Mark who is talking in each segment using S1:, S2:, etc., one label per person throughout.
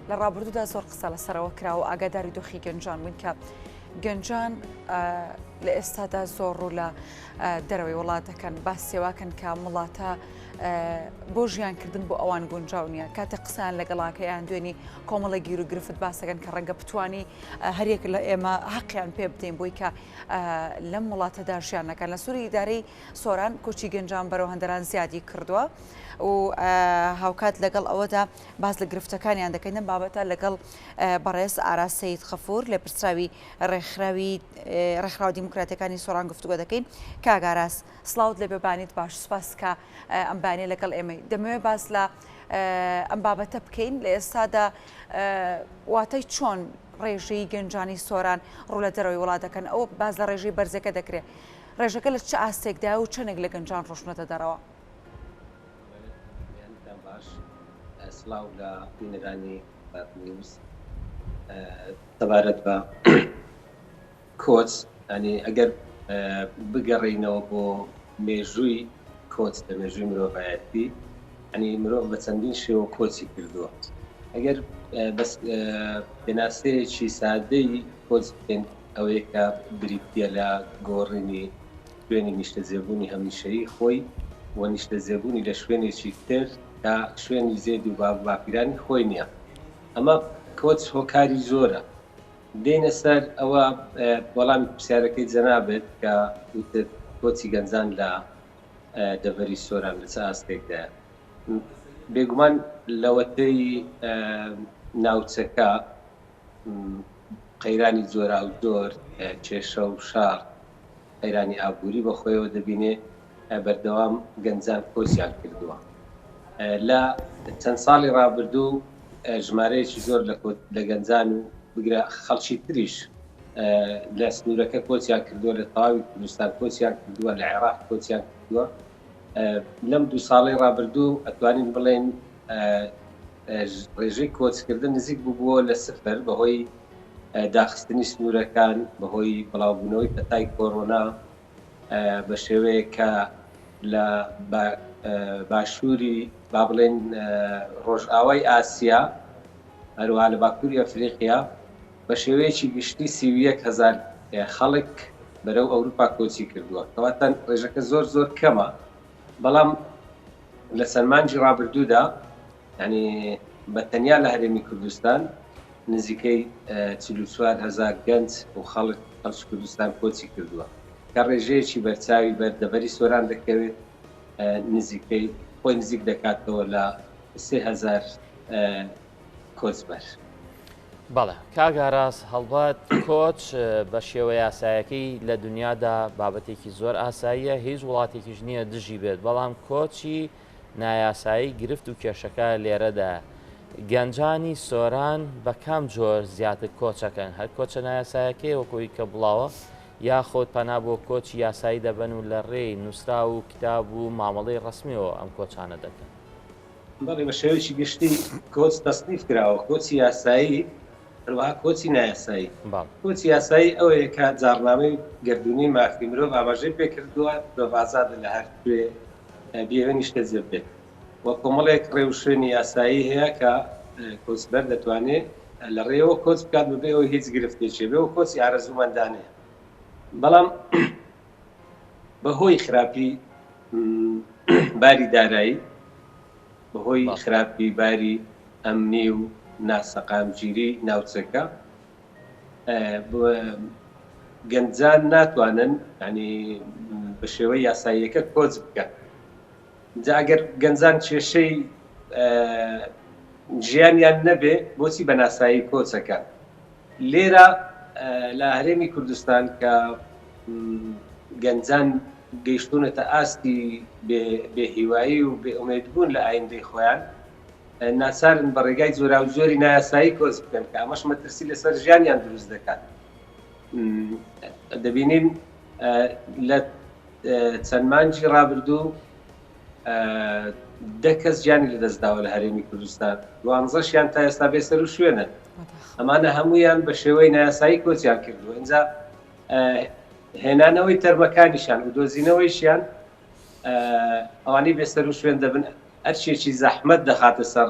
S1: لە ڕابردوودا زۆر قسە لەسەرەوە کراوە ئاگاداری دۆخی گەنجان بوون کە گەنجان لە ئێستادا زۆر ڕوو لە دەرەوەی وڵاتەکەن باسیێواکەن کە وڵاتە بۆ ژیانکردن بۆ ئەوان گونجاو نییە کاتە قسەیان لەگەڵاکەیان دوێنی کۆمەڵە گیر و گرفت باسەکەن کە ڕەنگە بتوانی هەرێک لە ئێمە حەقیان پێ بدەین بۆی کە لەم وڵاتەدا ژیانەکان لە سووری ئیدارەی سۆران کۆچی گەنجان بەرەو هەندەران زیادی کردووە و هاوکات لەگەڵ ئەوەدا باز لە گرفتەکانیان دەکەین لەم بابەتە لەگەڵ بەڕێز ئاراس سەید خەفور لە پرسراوی ڕێکخراوە دیموکراتیەکانی سۆران گفتوگۆ دەکەین کاگاراس سڵاوت لە بێبانیت باش سوپاس کە ئەمبانێ لەگەڵ ئێمەی دەمەوێت باس لە ئەم بابەتە بکەین لە ئێستادا واتای چۆن ڕێژەی گەنجانی سۆران ڕوو لە دەرەوەی وڵاتەکەن ئەوە باز لە ڕێژەی بەرزەکە دەکرێت ڕێژەکە لە چه ئاستێکدا و چەندێک لە گەنجان ڕۆشنەتە دەرەوە
S2: سلااو لە بینەرانی نیوز تەبارەت بە کۆچ ینی ئەگەر بگەڕینەوە بۆ مێژووی کۆچ لە مێژووی مرۆڤایەتی ئەنی مرۆڤ بە چەندین شێوە کۆچی کردووە ئەگەر بەس پێناسەیەکی سادەی کۆچ بکەین ئەوەیە کە بریتە لە گۆڕینی شوێنی نیشتەجێبوونی هەمیشەیی خۆی و نیشتەجێبوونی لە شوێنێکی تر تا شوێنی زێدی و باپیرانی خۆی نییە ئەمە کۆچ هۆکاری زۆرە دێنە سەر ئەوە وەڵامی پرسیارەکەی جەنابێت کە کۆچی گەنجان لە دەڤەری سۆران لە چه ئاستێکدایە بێگومان لەوەتەی ناوچەکە قەیرانی جۆرا و زۆر کێشە و شار قەیرانی ئابووری بە خۆیەوە دەبینێ بەردەوام گەنجان کۆچیان کردووە لە چەند ساڵی ڕابردوو ژمارەیەکی زۆر لە گەنجان و بگرە خەڵکی تریش لە سنوورەکە کۆچیان کردووە لە تەواوی کوردستان کۆچیان کردووە لە عێراق کۆچیان کردووە لەم دوو ساڵی ڕابردوو ئەتوانین بڵێن ڕێژەی کۆچکردن نزیک بووبووە لە سفر بەهۆی داخستنی سنوورەکان بەهۆی بڵاوبوونەوەی پەتای کۆڕۆنا بە شێوەیە کە لە باشووری با بڵێن ڕۆژئاوای ئاسیا هەروەها لە باکووری ئەفریقیا بە شێوەیەکی گشتی 31,000 خەڵک بەرەو ئەوروپا کۆچی کردووە کەواتە ڕێژەکە زۆر زۆر کەمە بەڵام لە سەرمانجی ڕابردوودا ینی بە تەنیا لە هەرێمی کوردستان نزیکەی 44,000 گەنج و خەڵکی کوردستان کۆچی کردووە کە ڕێژەیەکی بەرچاوی بەردەبەری سۆران دەکەوێت نزیکەی خۆی نزیک دەکاتەوە لە 3,000 کۆچبەر.
S3: بەڵێ کاگاراس هەڵبات کۆچ بە شێوە یاسایەکەی لە دنیادا بابەتێکی زۆر ئاساییە هیچ وڵاتێکیش نییە دژی بێت بەڵام کۆچی نایاسایی گرفت و کێشەکە لێرەدا گەنجانی سۆران بە کام جۆر زیاتر کۆچەکەن هەر کۆچە نایاسایەکەی وەکۆی کە بڵاوە یا خۆت پەنا بۆ کۆچی یاسایی دەبن و لە ڕێی نووسرا و کتاب و مامەڵەی ڕسمیەوە ئەم کۆچانە دەکەن
S2: بەڵێ بە شێوەیەکی گشتی کۆچ تەسنیف کراوە کۆچی یاسایی هەروەها کۆچی نایاسایی کۆچی یاسایی ئەوەیە کە جاڕنامەی گەردوونی مافی مرۆڤ ئاماژەی پێکردووە بە بازاردە لە هەر کوێ بێوە نیشتەجێ بێت وە کۆمەڵێک ڕێو شوێنی یاسایی هەیە کە کۆچبەر دەتوانێت لە ڕێەوە کۆچ بکات ببێەوە هیچ گرفتێکی بێ و کۆچی ئارەزومەندانەیە بەڵام بەهۆی خراپی باری دارایی بەهۆی خراپی باری ئەمنی و ناسەقامگیری ناوچەکە گەنجان ناتوانن ینی بە شێوەی یاساییەکە کۆچ بکەن جا ئەگەر گەنجان کێشەی ژیانیان نەبێ بۆچی بە ناسایی کۆچەکە لێرە لە هەرێمی کوردستان کە گەنجان گەیشتونەتە ئاستی بێهیوایی و بێئومێدبوون لە ئایندەی خۆیان ناچارن بە ڕێگای جۆرا و جۆری نایاسایی کۆچ بکەن کە ئەمەش مەترسی لەسەر ژیانیان دروست دەکات دەبینین لە چەند مانگی ڕابردوو 10 کەس گیانی لەدەستداوە لە هەرێمی کوردستان 12شیان تا ئێستا بێسەر و شوێنن ئەمانە هەمویان بە شێوەی نایاسایی کۆچیان کردووە اینجا هێنانەوەی تەرمەکانیشان و دۆزینەوەیشیان ئەوانەی بێسەر و شوێن دەبن ئەرچێکی زەحمەت دەخاتە سەر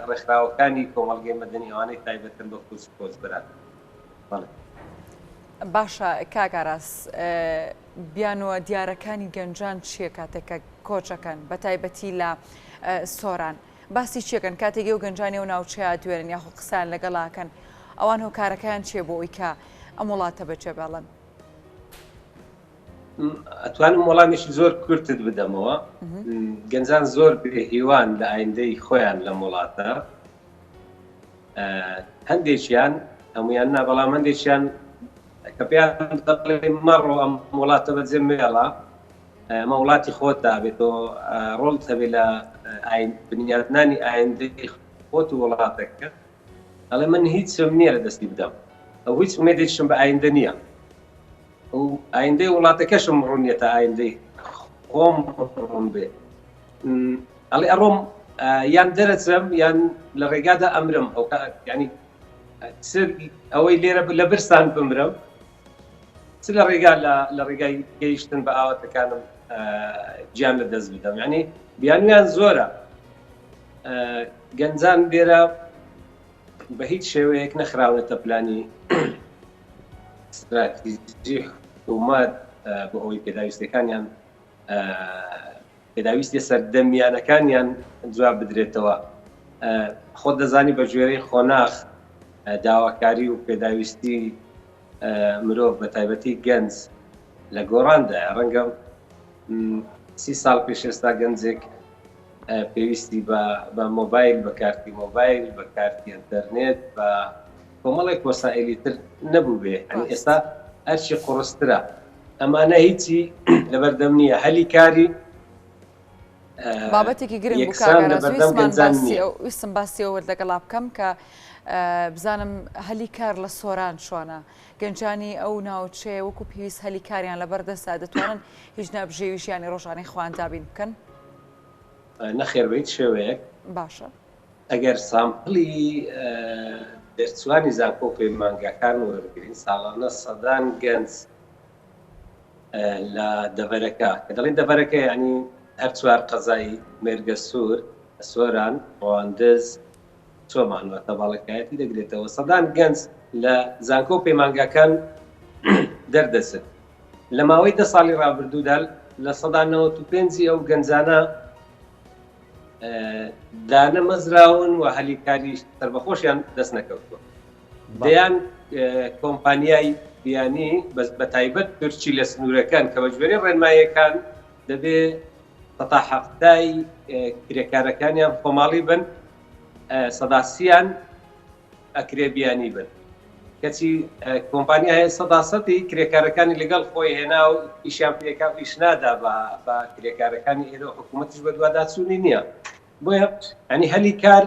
S2: ڕێکخراوەکانی کۆمەڵگەی مەدەنی ئەوانەی تایبەتن بە کۆچ برات.
S1: باشە کاگاراس بیانوە دیارەکانی گەنجان چییە کاتێکە کۆچەکەن بە تایبەتی لە سۆران باسی چیەکەن کاتێکی و گەنجانی و ناوچەیە دوێنن یاخۆ قسان لەگەڵاکەن ئەوان هۆکارەکەیان چیە بۆ ئەوی کە ئەم وڵاتە بەجێ بەڵن؟
S2: ئەتوانم وەڵامێکی زۆر کورتت بدەمەوە. گەنجان زۆر هیوان لە ئایندەی خۆیان لە وڵاتە، هەندێکیان هەمویان نا بەڵام هەندێکیان کە پێیان دەڵێ مەڕۆ ئەم وڵاتە بەجێ مێڵە ئەمە وڵاتی خۆتە بێتەوە ڕۆڵت هەبێت لە بنیادنانی ئایندەی خۆت و وڵاتەکە. ئەڵێ من هیچم نییە لە دەستی بدەم، ئەو هیچ ئومێدێکشم بە ئایندە نییە، ئەو ئایندەی وڵاتەکەشم ڕوونیەتە ئایندەی خۆم ڕوون بێ. ئەڵێ ئەڕۆم یان دەرەچم یان لە ڕێگادا ئەمرم، ئەو ینی ئەوەی لێرە لە برسان بمرم چ لە ڕێگا لە ڕێگای گەیشتن بە ئاواتەکانم گیان لە دەست بدەم. یعنی بیانیان زۆرە. گەنجان لێرە بە هیچ شێوەیەک نەخراونەتە پلانی استراتیژی حکوومەت بۆ ئەوەی پێداویستەکانیان پێداویستی سەردەمیانەکانیان جواب بدرێتەوە. خۆت دەزانی بە ژێرەی خۆناغ داواکاری و پێداویستی مرۆڤ بە تایبەتی گەنج لە گۆڕاندایە. ڕەنگە 30 ساڵ پێش ئێستا گەنجێک پێویستی بە مۆبایل، بە کارتی مۆبایل، بە کارتی ئینتەرنێت، بە کۆمەڵێک وەسائلی تر نەبوو بێ. ئێستا هەرچی قوڕسترە. ئەمانە هیچی لەبەردەم نییە. هەلی کاری
S1: بابەتێکی گرنگ بوو ویستم باسیەوە لەگەڵا بکەم کە بزانم هەلی کار لە سۆران چۆنە. گەنجانی ئەو ناوچەیە وەکو پێویست هەلی کاریان لەبەردەستا دەتوانن هیچ نەبژێویشیانی ڕۆژانەی خواندابین بکەن؟
S2: نەخێر بە هیچ شێوەیەک.
S1: باشە.
S2: ئەگەر سامپڵی دەرچوانی زانکۆ پەیمانگاکان وەرگرین ساڵانە سەدان گەنج لە دەڤەرەکە، کە دەڵێن دەڤەرەکە یعنی هەر چوار قەزای مێرگە سوور سۆران ڕەواندز چۆمانوەتە باڵەکایەتی دەگرێتەوە. سەدان گەنج لە زانکۆ پەیمانگاکان دەردەچن. لە ماوەی 10 ساڵی ڕابردوودا لە 95 ئەو گەنجانە دانە مەزراون و هەلیکاری سەربەخۆشیان دەست نەکەوتووە. دەیان کۆمپانیای بیانی بە تایبەت تورکی لە سنوورەکان کە بە ژێرەی ڕێنماییەکان دەبێ تەتاحەفتای کرێکارەکانیان خۆماڵی بن، سەداسیان ئەکرێ بیانی بن. کەچی کۆمپانیا هەیە سەداسەتی کرێکارەکانی لەگەڵ خۆی هێنا و ئیشیان پێکا ئیش نادا بە کرێکارەکانی ئێرە حکوومەتیش بە دوواداچوونی نییە. بۆیە ئەنی هەلی کار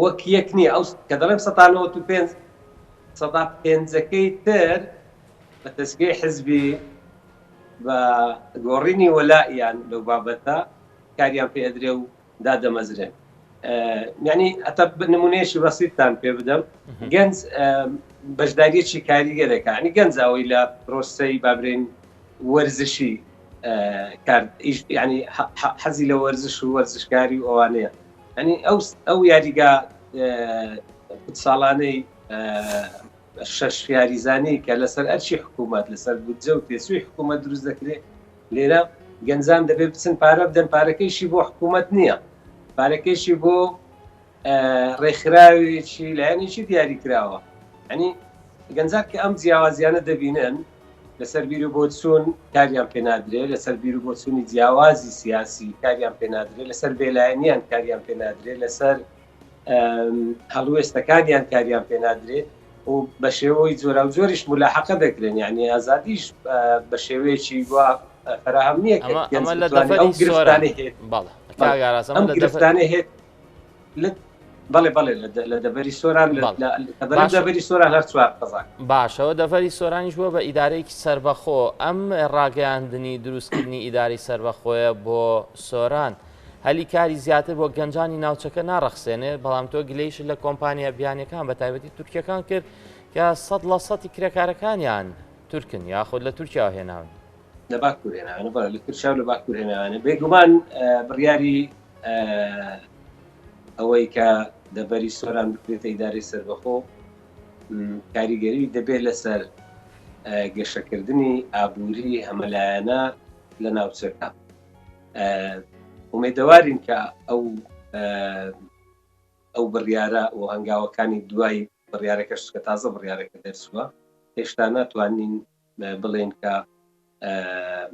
S2: وەک یەک نییە. ئەو کە دەڵێم 195ەکەی تر بە تەسگەی حزبی بە گۆڕینی وەلایان لەو بابەتە کاریان پێ ئەدرێ و دادەمەزرێن. یعنی ئەتە نمونەیەکی بەسیطتان پێ بدەم. گەنج بەشداریەکی کاریگەرەکە، ینی گەنج ئەوەی لە پرۆسەی بابرین وەرزشی ینی حەزی لە وەرزش و وەرزشکاری و ئەوانەیە. ینی ئەو یاریگا ساڵانەی 6 یاریزانی کە لەسەر ئەرچی حکوومەت لەسەر بودجە و پێچووی حکوومەت دروست دەکرێت، لێرە گەنجان دەبێت بچن پارە بدەن. پارەکەیشی بۆ حکوومەت نییە، پارەکەیشی بۆ ڕێکخراوێکی لایەنێکی دیاری کراوە. ینی گەنجان کە ئەم جیاوازیانە دەبینن لەسەر بیر و بۆچوون کاریان پێ نادرێت، لەسەر بیر و بۆچوونی جیاوازی سیاسی کاریان پێ نادرێت، لەسەر بێلایەنیان کاریان پێ نادرێت، لەسەر هەڵوێستەکانیان کاریان پێ نادرێت و بە شێوەی جۆرا و جۆریش ملاحەقە دەکرێن. یعنی ئازادیش بە شێوەیەکی وا فراهەم نییە
S3: ئەمە لە دەفەری سۆران هێت.
S2: ئەم گرفتانە هێت بەڵێ لە دەبەری سۆران دەبەری سۆران هەر چوار قەزاک.
S3: باشەوە دەفەری سۆرانیش بووە بە ئیدارەیەکی سەربەخۆ. ئەم ڕاگەیاندنی دروستکردنی ئیداری سەربەخۆیە بۆ سۆران هەلی کاری زیاتر بۆ گەنجانی ناوچەکە ناڕەخسێنێ. بەڵام تۆ گلەیش لە کۆمپانیا بیانەکان بە تایبەتی تورکیەکان کرد کە 100% کرێکارەکانیان تورکن یاخود لە تورکیا هێناون.
S2: لە باکوور هێناوانە لە تورکیا و لە باکوور هێناوانە. بێگومان بڕیاری ئەوەی کە دەبەری سۆران بکرێتە ئیدارەی سەربەخۆ کاریگەری دەبێت لەسەر گەشەکردنی ئابووری هەمەلایەنە لە ناوچەکە. ئومێدەوارین کە ئەو بڕیارە و هەنگاوەکانی دوای بڕیارەکەش کە تازە بڕیارەکە دەرچووە هێشتا ناتوانین بڵێن کە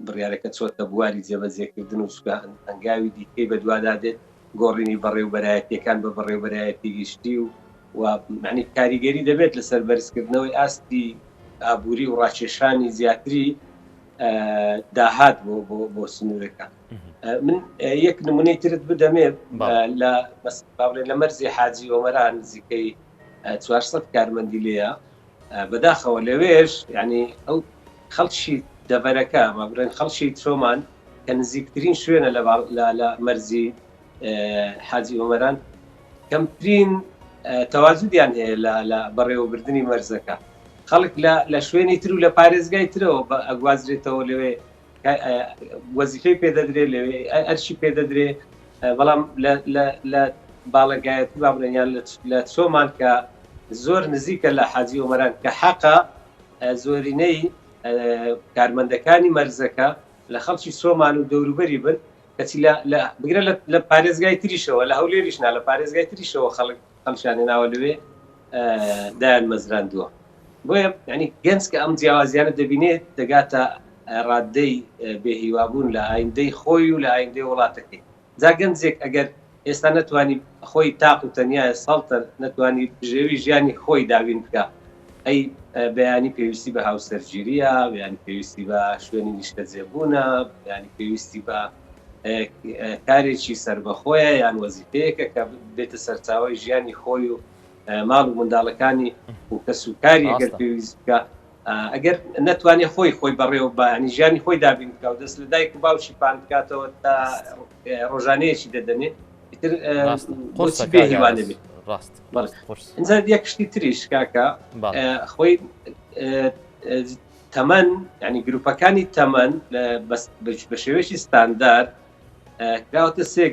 S2: بڕیارەکە چۆتە بواری جێبەجێکردن و هەنگاوی دیکەی بە دوادا دێت گۆڕینی بەڕێوبەرایەتیەکان بە بەڕێوبەرایەتی گشتی و معنی کاریگەری دەبێت لەسەر بەرزکردنەوەی ئاستی ئابووری و ڕاکێشانی زیاتری داهات بۆ سنوورەکە. من یەک نمونەی ترت بدەمێ لە مەرزی حاجی ئۆمەران نزیکەی 400 کارمەندی لێیە بەداخەوە لەوێش ینی ئەو خەڵکی دەبەرەکە بڵێن خەڵکی چۆمان کە نزیکترین شوێنە لە مەرزی حاجی ئۆمەران کەمترین تەوازودیان هەیە لە بەڕێوەبردننی مەرزەکە. خەڵک لە شوێنی تر و لە پارێزگای ترەوە ئەگوازرێتەوە لەوێ وەزیفەی پێدەدرێ لەوێ ئەرشی پێدەدرێ، بەڵام لە باڵەگایەتی با بڵێنیان لە چۆمان کە زۆر نزیکە لە حاجی ئۆمەران کە حەقا زۆرینەی کارمەندەکانی مەرزەکە لە خەڵکی سۆمان و دەوروبەری بن کەچی بگرە لە پارێزگای تریشەوە لە هەولێریشنا لە پارێزگای تریشەوە خەڵکیانی ناوە لەوێ دایان مەزراندووە. بۆیە ینی گەنج کە ئەم جیاوازیانە دەبینێت دەگاتە ڕاددەی بێهیوابوون لە ئایندەی خۆی و لە ئایندەی وڵاتەکەی. جا گەنجێک ئەگەر ئێستا نەتوانی خۆی تاق و تەنیایە ساڵتە نەتوانی بژێوی ژیانی خۆی داوین بکە، ئەی بەیانی پێویستی بە هاوسەرگیریە، بەیانی پێویستی بە شوێنی نیشتەجێبوونە، بەیانی پێویستی بە کارێکی سربەخۆیە یان وەزیفەیەکە کە بێتە سەرچاوی ژیانی خۆی و ماڵ و منداڵەکانی و کەسوکاری ئەگەر پێویست بکە، ئەگەر نەتوانێت خۆی بەڕێوە بەنی ژیانی خۆی دابین بکە و دەست لە دایک و باوکی پان بکاتەوە تا ڕۆژانەیەکی دەدەنێت بێهیوانە بێت. اینجا یەک شتی تریش کاکە خۆی تەمەن ینی گروپەکانی تەمەن بە شێوەیەکی ستاندار کراوەتە سێ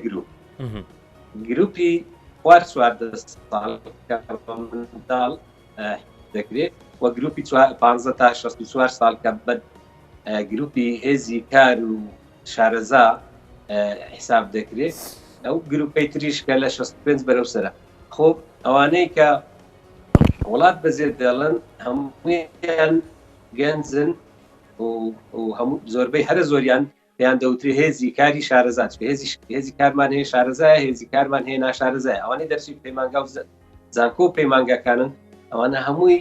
S2: گروپی 4 ساڵ منداڵ دەکرێت وە گروپی 15 تا 64 ساڵ کە بە گروپی هێزی کار و شارەزا حساب دەکرێت. ئەو گروپەی تریش کە لە 65 بەرەو سەرە. خۆ ئەوانەی کە وڵات بەزێت دەڵن هەموویان گەنجن و هەموو زۆربەی هەرە زۆریان پێیان دەوتری هێزی کاری شارەزات، هێزی کارمان هەیە شارەزایە، هێزی کارمان هەیە ناشارەزایە. ئەوانەی دەرچی پەیمانگا و زانکۆ و پەیمانگاکانن ئەوانە هەمووی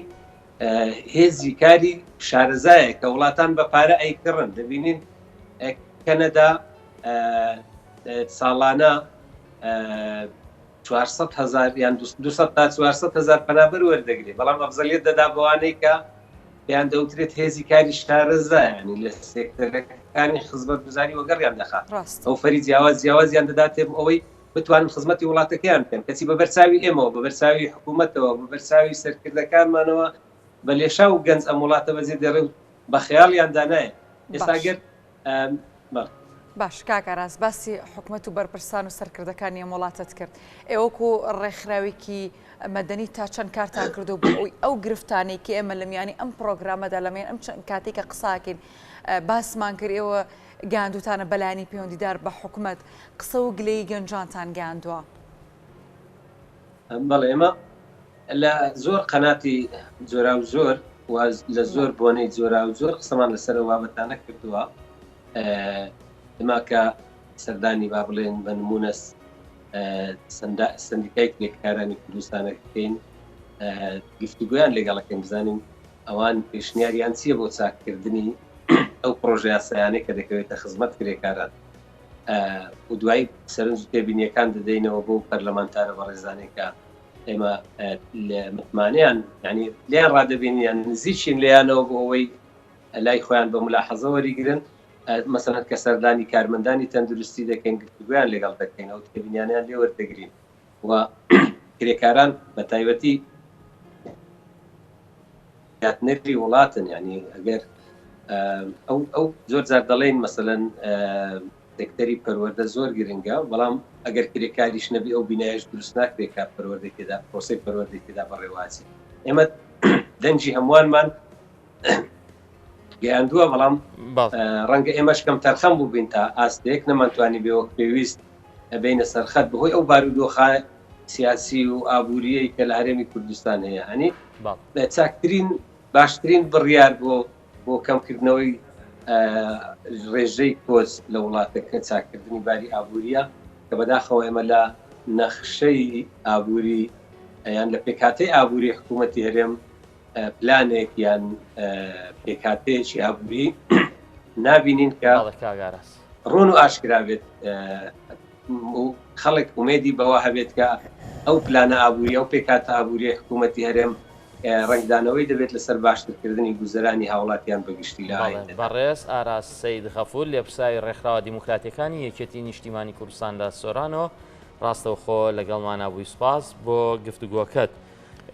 S2: هێزی کاری شارەزایە کە وڵاتان بە پارە ئەیکڕن. دەبینین کەنەدا ساڵانە 400,000 یان 200 تا 400,000 پەنابەر وەردەگرێت، بەڵام ئەفزەلیت دەدا بەوانەی کە پێیان دەوترێت هێزی کاری شارەزایە، ینی لە سێکتەرەکانی خزمەتگوزاری وەگەڕیان دەخات. ئەو فەری جیاوازیان دەدات ئەوەی بتوانن خزمەتی وڵاتەکەیان بکەن، کەچی بەبەرچاوی ئێمەوە بەبەرچاوی حکوومەتەوە بەبەرچاوی سەرکردەکانمانەوە بە لێشا و گەنج ئەم وڵاتە بەجێ دەڕێ و بە خەیاڵیان دانایە. ئێستاگەر
S1: باش کاکەڕاست باسی حکوومەت و بەرپرسان و سەرکردەکانی ئەم وڵاتت کرد. ئێوەکو ڕێکخراوێکی مەدەنی تا چەند کارتان کردو بۆ ئەو گرفتانەی کە ئێمە لە میانی ئەم پرۆگرامەدا لەمێن ئەم چەند کاتێکە قساکەین باسمان کرد ئێوە گاندوتانە بەلایانی پەیوەندیدار بە حکوومەت قسە و گلەی گەنجانتان گاندووە؟
S2: بەڵێ ئێمە لە زۆر قەناتی جۆرا و زۆر لە زۆر بۆنەی جۆرا و زۆر قسەمان لەسەر بابەتانە کردووە. ئێمە کە سەردانی با بڵێن بە نمونە سندیکای کرێکارانی کوردستانەکەین گفتوگویان لەگەڵەکەین بزانین ئەوان پێشنیاریان چییە بۆ چاککردنی ئەو پرۆژه یاسایانەی کە دەکەوێتە خزمەت کرێکاران و دوای سەرنج و تێبینیەکان دەدەینەوە بۆ پەرلەمانتارە بەڕێزانێکە ئێمە لە متمانیان ینی لیان ڕادەبینیان نزیکین لیانەوە بۆ ئەوەی لای خۆیان بە ملاحەزە وەریگرن. مەسەڵەن کە سەردانی کارمەندانی تەندروستی دەکەین گفتوگویان لەگەڵ دەکەین ئەو تێبینیانیان لێ وەردەگرین و کرێکاران بە تایبەتی یاتنەری وڵاتن. ینی ئەگەر ئەو زۆر جار دەڵێن مەسەڵەن سێکتەری پەروەردە زۆر گرنگە بەڵام ئەگەر کرێکاریش نەبی ئەو بینایش دروست ناکرێت پەروەردەکێدا پرۆسەی پەروەردەکێدا بەڕێوازی ئێمە دەنجی هەمووانمان گەیاندووە بەڵام ڕەنگە ئێمەش کەم تەرخەم بوو بین تا ئاستەیەک نەمانتوانی بێوەک پێویست بینە سەرخەت بەهۆی ئەو بارودۆخە سیاسی و ئابوووریەی کە لە هەرێمی کوردستان هەیە هەنی چاکترین باشترین بڕیار بۆ کەمکردنەوەی ڕێژەی کۆچ لە وڵاتەکە چاکردنی باری ئابوووریە کە بەداخەوە ئێمە لە نەخشەی ئابووری یان لە پێکاتەی ئابووری حکوومەتی هەرێم پلانێک یان پێکاتەیەکی ئابووری نابینین کە ڕۆن و ئاشکرابێت خەڵک ئومێدی بەوە هەبێت کە ئەو پلانە ئابووری ئەو پێکاتە ئابووری حکوومەتی هەرێم ڕنگدانەوەی دەبێت لەسەر باشترکردنی گوزەرانی هاوڵاتیان بەگشتی لە
S3: بەڕێز ئاراس سەید غەفور لێپرسای ڕێکخراوە دیموکراتیەکانی یەکێتی نیشتیمانی کوردستان لە سۆرانۆ ڕاستەوخۆ لەگەڵمانە بووی سوپاس بۆ گفتوگۆکەت.